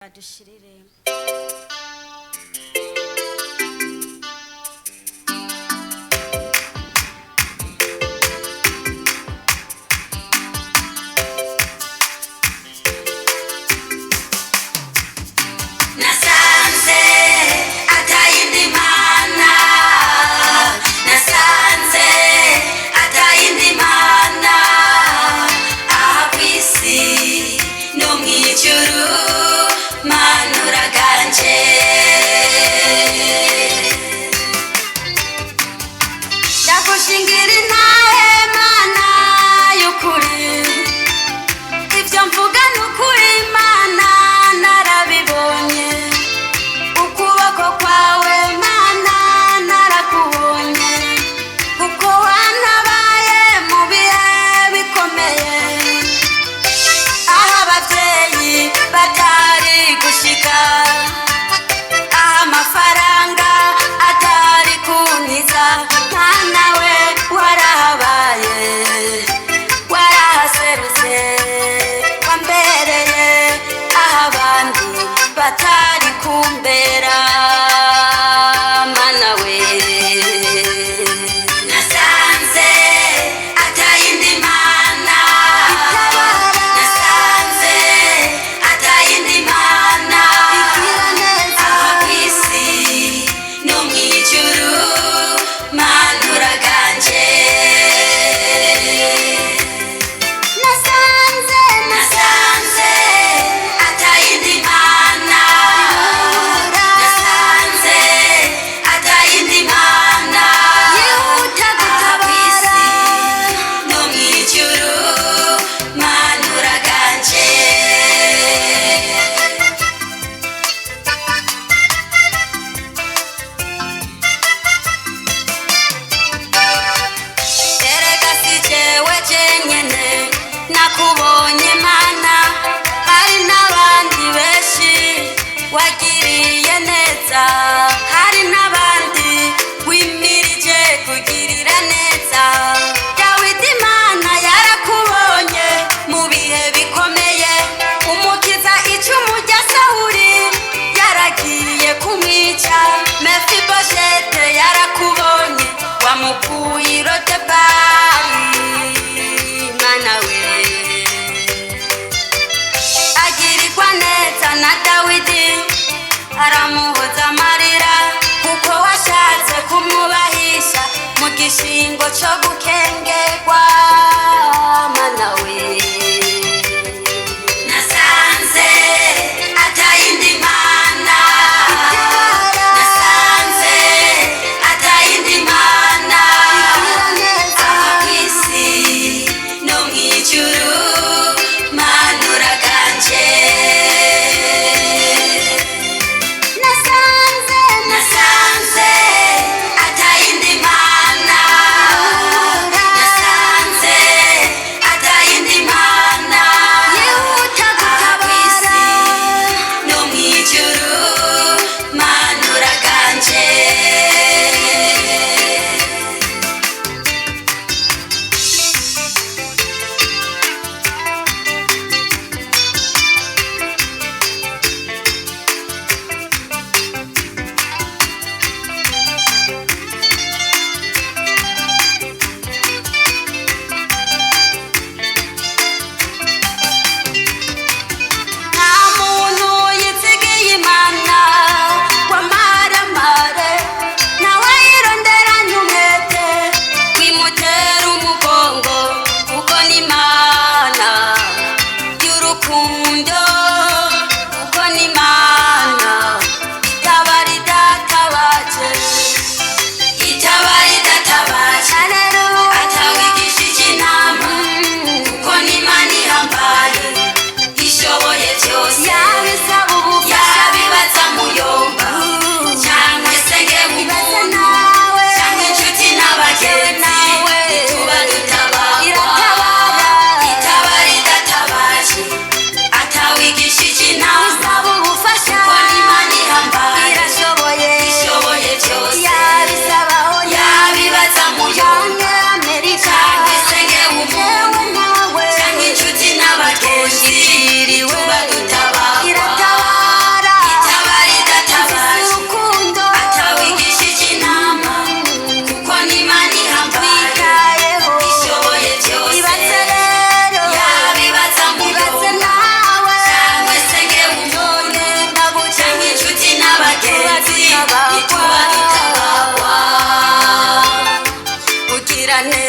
dushirire nasanze atayindi mana nasanze atayindi mana aha kwisi no mwijuru manura ganje ndagushingira intahe mana y'ukuri ivyo mvuga n'ukuri mana narabibonye ukuboko kwawe mana narakubonye kuko wantabaye mu bihe bikomeye aho abavyeyi batari gushika aho amafaranga atari kunkiza mana we warahabaye warahaserutse wambereye aho abandi batari kumbera mana we nasanze atayindi mana nasanze atayindi mana aha kwisi no mwijuru manura ganje nasanze atayindi mana igira neza